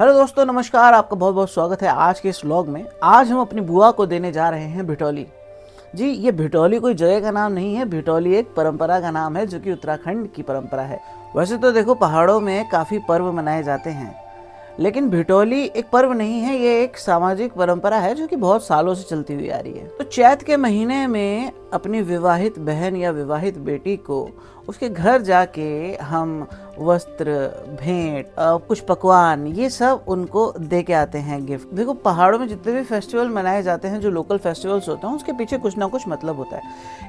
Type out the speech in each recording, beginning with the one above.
Hello दोस्तों, नमस्कार। आपका बहुत बहुत स्वागत है आज के इस व्लॉग में। आज हम अपनी बुआ को देने जा रहे हैं भिटौली। जी, ये भिटौली कोई जगह का नाम नहीं है। भिटौली एक परंपरा का नाम है जो कि उत्तराखंड की परंपरा है। वैसे तो देखो, पहाड़ों में काफ़ी पर्व मनाए जाते हैं, लेकिन भिटौली एक पर्व नहीं है, ये एक सामाजिक परंपरा है जो कि बहुत सालों से चलती हुई आ रही है। तो चैत के महीने में अपनी विवाहित बहन या विवाहित बेटी को उसके घर जाके हम वस्त्र, भेंट, कुछ पकवान, ये सब उनको दे के आते हैं गिफ्ट। देखो, पहाड़ों में जितने भी फेस्टिवल मनाए जाते हैं, जो लोकल फेस्टिवल्स होते हैं, उसके पीछे कुछ ना कुछ मतलब होता है।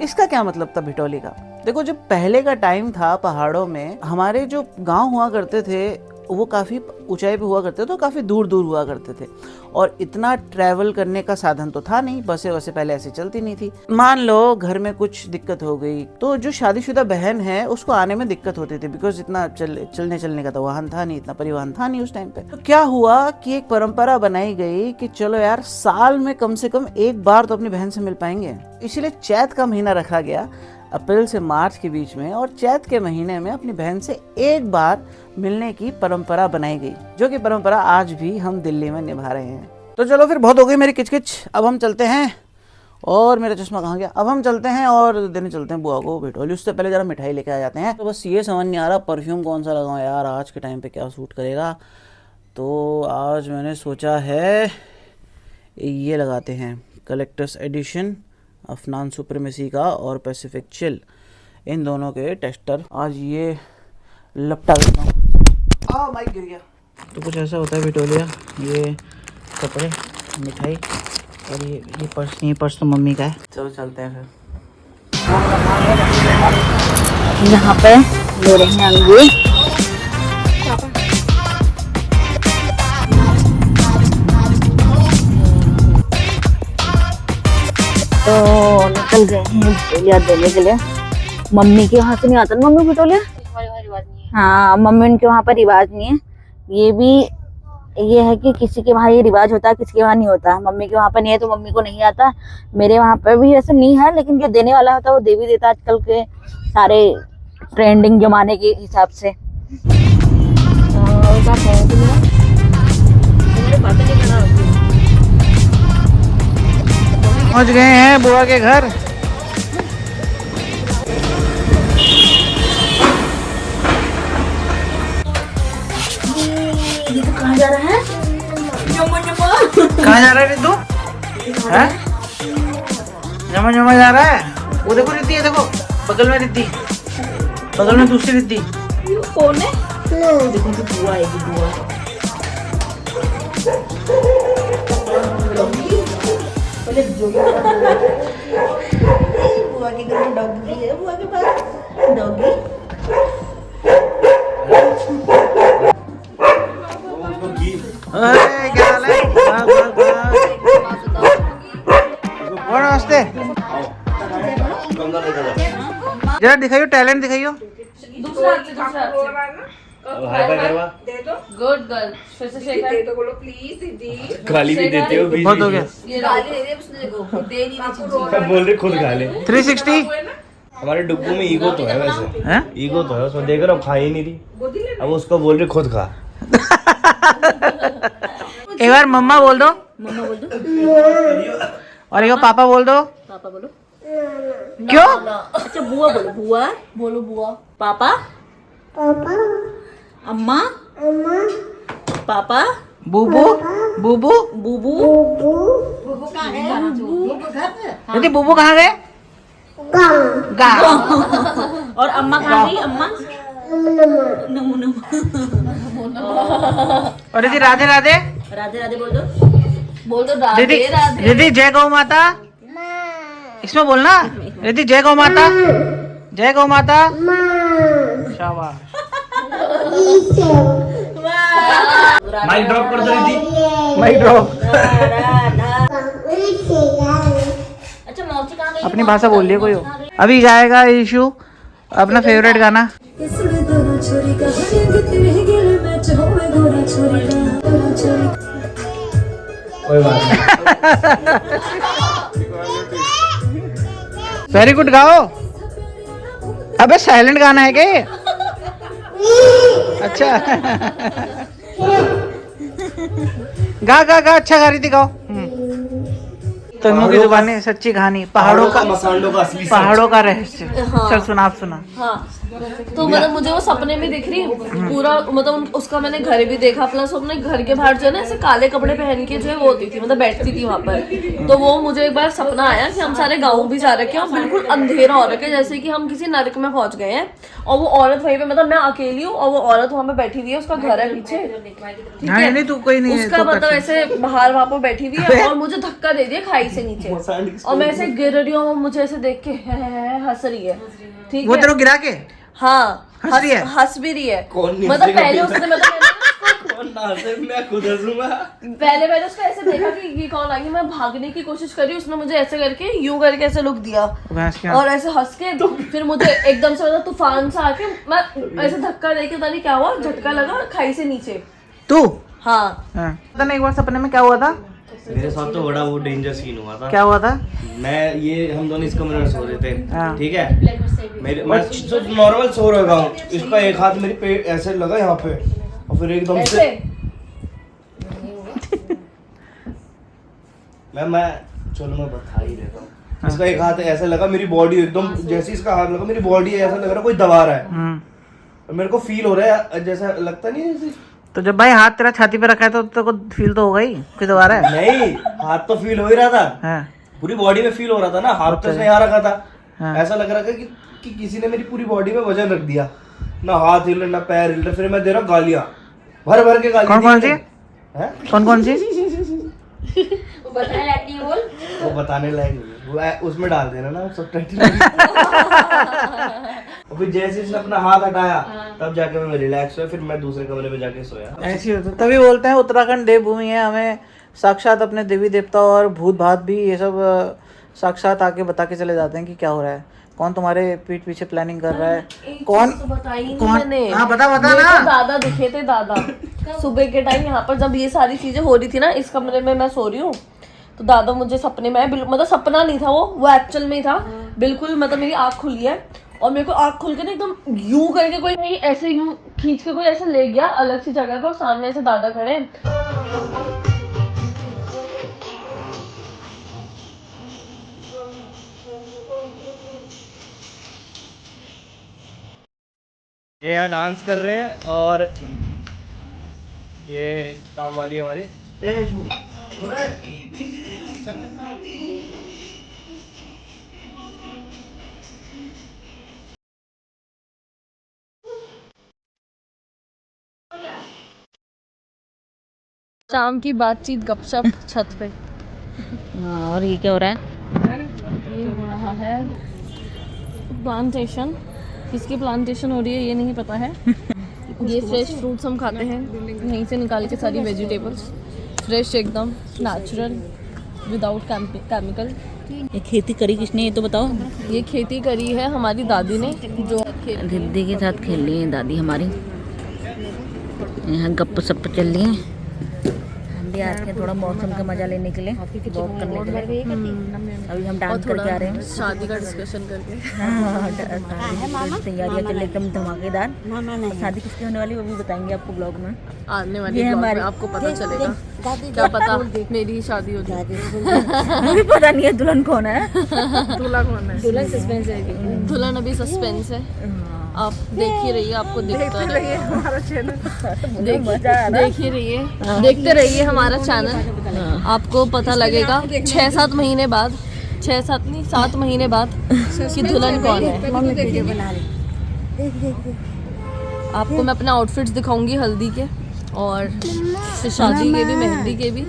इसका क्या मतलब था भिटौली का? देखो, जब पहले का टाइम था, पहाड़ों में हमारे जो गाँव हुआ करते थे वो काफ़ी ऊंचाई पे हुआ करते थे, तो काफ़ी दूर दूर हुआ करते थे, और इतना ट्रैवल करने का साधन तो था नहीं। बसें वैसे पहले ऐसे चलती नहीं थी। मान लो घर में कुछ दिक्कत हो गई तो जो शादीशुदा बहन है उसको आने में दिक्कत होती थी, बिकॉज इतना चलने का तो वाहन था नहीं, इतना परिवहन था नहीं उस टाइम पे। तो क्या हुआ कि एक परंपरा बनाई गई कि चलो यार, साल में कम से कम एक बार तो अपनी बहन से मिल पाएंगे। इसीलिए चैत का महीना रखा गया, अप्रैल से मार्च के बीच में, और चैत के महीने में अपनी बहन से एक बार मिलने की परंपरा बनाई गई, जो कि परंपरा आज भी हम दिल्ली में निभा रहे हैं। तो चलो फिर, बहुत हो गई मेरी किचकिच, अब हम चलते हैं। और मेरा चश्मा कहाँ गया? अब हम चलते हैं और देने चलते हैं बुआ को भिटौली। उससे पहले जरा मिठाई लेके आ जाते हैं। तो बस ये समझ नहीं आ रहा परफ्यूम कौन सा लगाऊं यार, आज के टाइम पे क्या सूट करेगा। तो आज मैंने सोचा है ये लगाते हैं, कलेक्टर्स एडिशन अफनान सुप्रीमेसी का और पैसिफिक चिल, इन दोनों के टेस्टर। आज ये लपटा देता हूँ। माइक गिर गया। तो कुछ ऐसा होता है भिटौलिया, ये कपड़े, मिठाई, और ये पर्स नहीं, पर्स तो मम्मी का है। चलो चलते हैं फिर। यहाँ पे ले रहे हैं अंगूर। तो निकल गए हैं भिटौलिया देने के लिए। मम्मी के वहाँ से नहीं आता ना मम्मी भिटौलिया। हाँ, मम्मी उनके वहाँ पर रिवाज नहीं है। ये भी ये है कि किसी के वहाँ ये रिवाज होता है, किसी के वहाँ नहीं होता। मम्मी के वहाँ पर नहीं है तो मम्मी को नहीं आता। मेरे वहाँ पर भी ऐसे नहीं है, लेकिन जो देने वाला होता है वो दे भी देता है आजकल के सारे ट्रेंडिंग जमाने के हिसाब से। पहुंच गए हैं बुआ के घर। कहाँ जा रहा है? कहाँ जा रहा है रिद्धू? हैं? जमा जमा जा रहा है। वो देखो रिद्धि है, देखो बगल में रिद्धि, बगल में दूसरी रिद्धि। कौन है? देखो तो बुआ आएगी, बुआ। पहले बुआ के घर में डॉगी है, बुआ के पास डॉगी। अरे क्या हाल है? नमस्ते। जरा दिखाइयो, टैलेंट दिखाइयो। दूसरा गुड गर्ल, फिर से शेक दे दो, बोलो प्लीज दीदी। गाली भी देते हो, बहुत हो गया। ये गाली दे दे उसने, देखो दे नहीं रही। बोल रहे खुद खा ले। 360। हमारे डुग्गू में ईगो तो है, वैसे हैं? ईगो तो है उसमें, देख रहा हूँ खा ही नहीं रही। अब उसको बोल रहे खुद खा। एक बार मम्मा बोल दो, मम्मा बोल दो, और एक बार पापा बोल दो। पापा बोलो। क्यों? अच्छा, बुआ बोलो, बुआ बोलो, बुआ। पापा, पापा। अम्मा, अम्मा। पापा, बूबू, बूबू। बूबू। बुबू कहाँ है? बुबू घर पे। दीदी बूबू कहाँ गए? गाँव। और अम्मा कहाँ गई? अम्मा नमो नमो। और दीदी राधे राधे। राधे राधे बोल दो, बोल दो दीदी, राधे राधे। दीदी जय गौ माता। इसमें बोलना। दीदी जय गौ माता, जय गौ माता। शाबाश। माइक ड्रॉप कर दो दीदी, माइक ड्रॉप। अच्छा, मौसी कहाँ गई? अपनी भाषा बोल रही है कोई हो। अभी गाएगा ईशु अपना फेवरेट गाना। कोई बात वेरी गुड, गाओ। अबे साइलेंट गाना है क्या ये? अच्छा। गा गा गा, अच्छा गा रही थी, गाओ। तन्नू की जुबानी सच्ची कहानी, पहाड़ों का मसालों का असली पहाड़ों का रहस्य। चल सुना, आप सुना। हाँ, तो मतलब मुझे वो सपने में दिख रही पूरा, मतलब उसका मैंने घर भी देखा, प्लस अपने घर के बाहर जो है ना ऐसे काले कपड़े पहन के जो है वो होती थी, मतलब बैठती थी वहां पर। तो वो मुझे एक बार सपना आया कि हम सारे गाँव भी जा रखे हैं और बिल्कुल अंधेरा हो रखा है, जैसे कि हम किसी नरक में पहुंच गए हैं। और वो औरत वहीं पे, मतलब मैं अकेली हूँ और वो औरत वहां पे बैठी हुई है, उसका घर है पीछे, ठीक है? नहीं, तू कोई नहीं है, उसका तो मतलब ऐसे बाहर वहां पर बैठी हुई है और मुझे धक्का दे दिया खाई से नीचे, और मैं ऐसे गिर रही हूँ, वो मुझे ऐसे देख के हंस रही है, ठीक वो है? तेरे को गिरा के हाँ, हंस रही है? हंस भी रही है। कौन नहीं मतलब हंसेगा पहले बिना? उसने मतलब कौन ना हंसे, मैं खुद हंसूंगा। पहले उसको ऐसे देखा कि ये कौन आ गई, मैं भागने की कोशिश करी, उसने मुझे ऐसे करके यूं करके ऐसे लुक दिया भैंस क्या? और ऐसे हंस के फिर मुझे एकदम से मतलब तूफान सा आके मैं ऐसे धक्का दे के, पता नहीं क्या हुआ, झटका लगा खाई से नीचे। तू? हाँ, पता नहीं एक बार सपने में क्या हुआ था? मेरे साथ तो बड़ा वो डेंजर सीन हुआ था। क्या हुआ था? हम दोनों इस कमरे में सो रहे थे, हाँ। ठीक है? मैं नॉर्मल सो रहा हूँ, इसका एक हाथ मेरी पेट ऐसे लगा यहाँ पे, और फिर एकदम से ऐसे मैं चलो मैं बता ही देता हूँ। इसका एक हाथ ऐसे लगा, मेरी बॉडी एकदम, जैसे इसका हाथ लगा मेरी बॉडी ऐसा लग रहा कोई दबा रहा है, और मेरे को फील हो रहा है जैसा लगता नहीं है जैसे। तो जब भाई हाथ तेरा छाती पे रखा है तो तेरे को फील तो होगा ही, कोई दबा रहा है। नहीं, हाथ तो फील हो ही रहा था, हाँ। पूरी बॉडी में फील हो रहा था ना, हाथ तो इसने यहाँ रखा था। हाँ। ऐसा लग रहा था कि किसी ने मेरी पूरी बॉडी में वजन रख दिया, ना हाथ हिल रहा ना पैर हिल रहा। फिर मैं दे रहा गालियां, भर भर के गालियां। कौन सी? हैं? कौन सी? वो बताने लायक नहीं बोल, वो बताने लायक नहीं है, वो उसमें डाल देना ना सब टाइटल। और फिर जैसे इसने अपना हाथ हटाया तब जाके मैं रिलैक्स हुआ, फिर मैं दूसरे कमरे में जाके सोया। ऐसी होता, तभी बोलते हैं उत्तराखंड देवभूमि है, हमें साक्षात अपने देवी देवता और भूत भात भी ये सब साक्षात आके बता के चले जाते हैं कि क्या हो रहा है, कौन तुम्हारे पीठ पीछे प्लानिंग कर रहा है, कौन तो बताई नहीं कौन? मैंने। हाँ बता मेरे ना। को दादा दिखे थे, दादा सुबह के टाइम यहाँ पर जब ये सारी चीजें हो रही थी ना, इस कमरे में मैं सो रही हूँ, तो दादा मुझे सपने में आए, मतलब सपना नहीं था वो एक्चुअल में ही था बिल्कुल। मतलब मेरी आँख खुली है और मेरे को आँख खुल के ना एकदम यूं करके कोई ऐसे यूं खींच के कोई ऐसे ले गया अलग सी जगह पर, सामने ऐसे दादा खड़े हैं। ये यहाँ डांस कर रहे हैं और ये काम वाली हमारी शाम की बातचीत गपशप छत पे। और ये क्या हो रहा है? ये हो रहा है प्लांटेशन, किसकी प्लांटेशन हो रही है ये नहीं पता है। ये फ्रेश फ्रूट्स हम खाते हैं यहीं से निकाल के, सारी वेजिटेबल्स फ्रेश एकदम नेचुरल विदाउट केमिकल। ये खेती करी किसने, ये तो बताओ। ये खेती करी है हमारी दादी ने, जो दीदी के साथ खेल रही है दादी हमारी, यहाँ गप सप चल रही है। हम भी आज के थोड़ा मौसम का मजा लेने के लिए वॉक करने के लिए अभी हम डांस करके आ रहे हैं। शादी का डिस्कशन करके तैयारियां चल रही एकदम धमाकेदार। शादी किसकी होने वाली वो भी बताएंगे आपको ब्लॉग में। आने वाली ये ब्लॉग में हमारी आपको पता चलेगा, क्या पता मेरी ही शादी हो जाए। मुझे पता नहीं है दुल्हन कौन है। दूल्हा कौन है? दुल्हन सस्पेंस है, दुल्हन अभी सस्पेंस है। आप देखी रहिए, आपको दिखता रहिए हमारा चैनल, देखिए रहिए, देखते रहिए हमारा चैनल, आपको पता लगेगा 6-7 महीने बाद, 6-7 नहीं 7 महीने बाद कि दुल्हन कौन है। आपको मैं अपना आउटफिट्स दिखाऊंगी हल्दी के और फिर शादी के भी, मेहंदी के भी।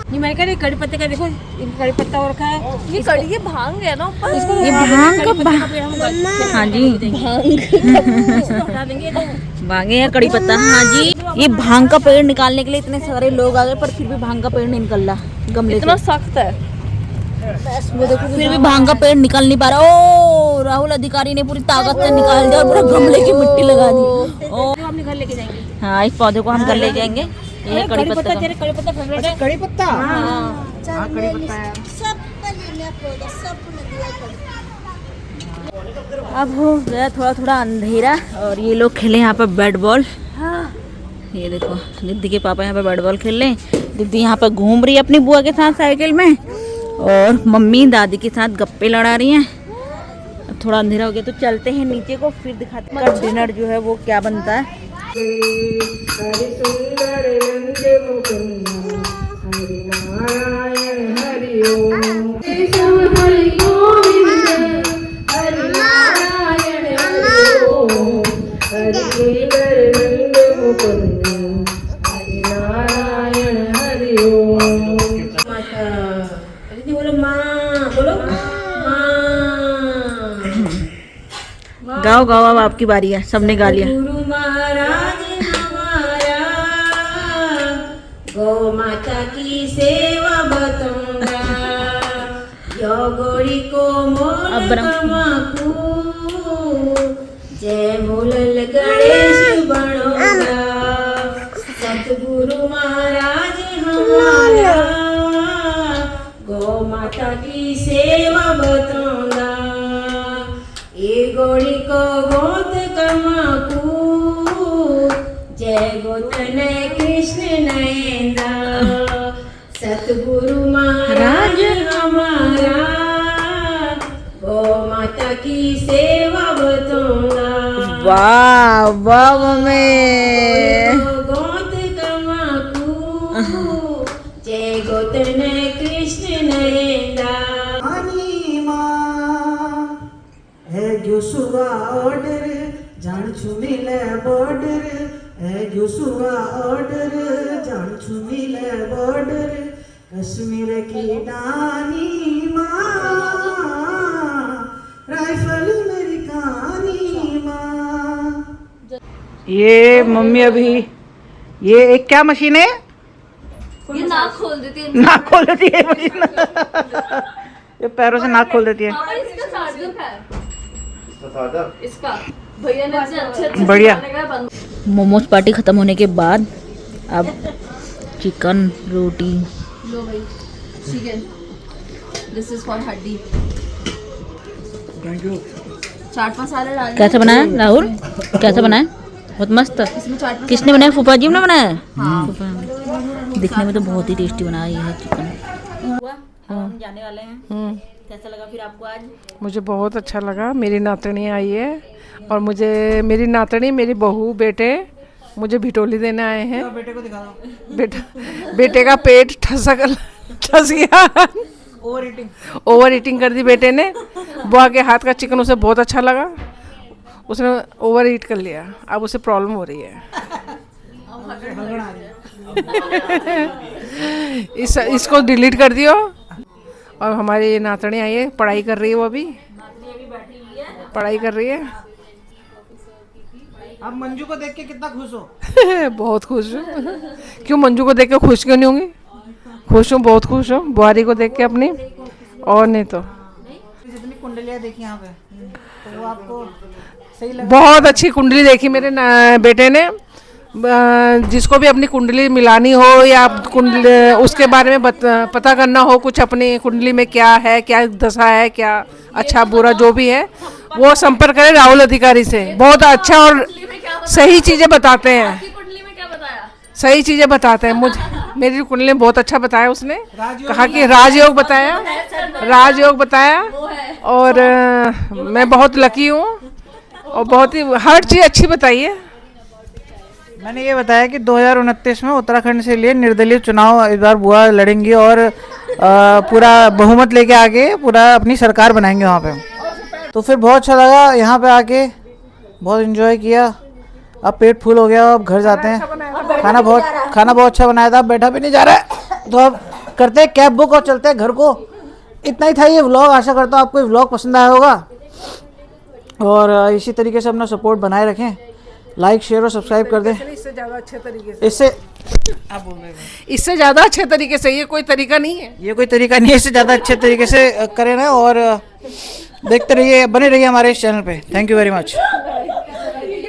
ये मैंने कहा कड़ी पत्ते का देखो, कड़ी पत्ता और रखा है। ये कड़ी, ये भांग है ना ऊपर, ये भांग का हाँ जी, भांगे है कड़ी पत्ता। हाँ जी, ये भांग का पेड़ निकालने के लिए इतने सारे लोग आ गए पर फिर भी भांग का पेड़ नहीं निकल रहा गमले इतना से। सख्त है। फिर भी भांग का पेड़ निकल नहीं पा रहा। ओ राहुल अधिकारी ने पूरी ताकत से निकाल दिया और पूरा गमले की मिट्टी लगा दी। ओ हम घर लेके जाएंगे। हाँ, इस पौधे को हम घर ले जाएंगे। ये कड़ी पत्ता का। तेरे कड़ी पत्ता फेवरेट है। कड़ी पत्ता? हाँ। कड़ी पत्ता है। अब हो गया थोड़ा थोड़ा अंधेरा और ये लोग खेले यहाँ पर बैट बॉल। ये देखो दीदी के पापा यहाँ पे बैट बॉल खेल रहे हैं, दीदी यहाँ पर घूम रही है अपनी बुआ के साथ साइकिल में, और मम्मी दादी के साथ गप्पे लड़ा रही हैं। अब थोड़ा अंधेरा हो गया तो चलते हैं नीचे को, फिर दिखाते हैं डिनर जो है वो क्या बनता है। गाओ गाओ, अब आपकी बारी है, सबने गा लिया। गुरु महाराज हमारा गौ माता की सेवा बताऊंगा, यो गोरी को मोल कमाकू, जय मोलल गणेश बनूंगा। सतगुरु महाराज हमारा गौ माता की सेवा बताऊंगा, ये गोरी को गोत कमाकू, जय गोतन कृष्ण नयना। सतगुरु महाराज हमारा गौ माता की सेवा बताऊंगा। वाह वाह मम्मी, गोत कमाकू, जय गोतन कृष्ण नयना। सुगा ऑर्डर जान छुमिले बॉर्डर, सुगा ऑर्डर जान छुमिले बॉर्डर, कश्मीर की डानी माँ, राइफल मेरी कहानी माँ। ये मम्मी अभी ये एक क्या मशीन है? ये नाक खोल देती है, नाक खोल देती है मशीन। ये पैरों से नाक खोल देती है। पापा इसका चार्जर है, चार्जर इसका भैया ने इतने अच्छे बढ़िया। मोमोज पार्टी खत्म होने के बाद अब चिकन रोटी। लो भाई चिकन, दिस इज फॉर हड्डी। Thank you. चाट मसाला डाल। कैसे बनाया राहुल, कैसे बनाया? बहुत मस्त। इसमें चाट मसाला किसने बनाया? फूफा जी ने बनाया? फूफा ने। दिखने में तो बहुत ही टेस्टी बनाया ये है चिकन। हम जाने वाले हैं, कैसा लगा फिर आपको आज? मुझे बहुत अच्छा लगा। मेरी नातनी आई है और मुझे मेरी नातनी, मेरी बहू, बेटे मुझे भिटोली देने आए हैं। बेटे को दिखा दो। बेटे का पेट ठस गया, ओवर ईटिंग कर दी बेटे ने। बुआ के हाथ का चिकन उसे बहुत अच्छा लगा, उसने ओवर ईट कर लिया, अब उसे प्रॉब्लम हो रही है। इसको डिलीट कर दियो। और हमारी नातनी आई है, पढ़ाई कर रही है, वो अभी पढ़ाई कर रही है। आप मंजू को देख के कितना खुश हो? बहुत खुश हूँ। क्यों मंजू को देख के खुश क्यों नहीं होंगी? खुश हूँ, बहुत खुश हूँ बुआरी को देख के अपनी, और नहीं तो। जितनी कुंडलियाँ देखी यहाँ पे तो वो आपको सही लगा? बहुत अच्छी कुंडली देखी मेरे बेटे ने। जिसको भी अपनी कुंडली मिलानी हो या कुंडली उसके बारे में पता करना हो, कुछ अपनी कुंडली में क्या है, क्या दशा है, क्या अच्छा बुरा जो भी है, वो संपर्क करें राहुल अधिकारी से। बहुत अच्छा और सही चीज़ें बताते हैं, कुंडली में क्या बताया? सही चीज़ें बताते हैं। मुझे मेरी कुंडली में बहुत अच्छा बताया उसने, कहा कि राजयोग बताया, राजयोग बताया। और मैं बहुत लकी हूँ और बहुत ही हर चीज़ अच्छी बताई है। मैंने ये बताया कि 2029 में उत्तराखंड से लिए निर्दलीय चुनाव इस बार बुआ लड़ेंगी और पूरा बहुमत लेके आके पूरा अपनी सरकार बनाएंगे वहाँ पे। तो फिर बहुत अच्छा लगा यहाँ पे आके, बहुत एंजॉय किया। अब पेट फुल हो गया, अब घर जाते हैं। खाना बहुत अच्छा बनाया था, बैठा भी नहीं जा रहा है। तो अब करते हैं कैब बुक और चलते हैं घर को। इतना ही था ये व्लॉग। आशा करता हूँ आपको ये व्लॉग पसंद आया होगा और इसी तरीके से अपना सपोर्ट बनाए रखें। लाइक शेयर और सब्सक्राइब कर दें। इससे ज़्यादा अच्छे तरीके से, इससे ज़्यादा अच्छे तरीके से, ये कोई तरीका नहीं है, ये कोई तरीका नहीं है, इससे ज़्यादा अच्छे तरीके से करें ना। और देखते रहिए, बने रहिए हमारे इस चैनल पे। Thank you very much.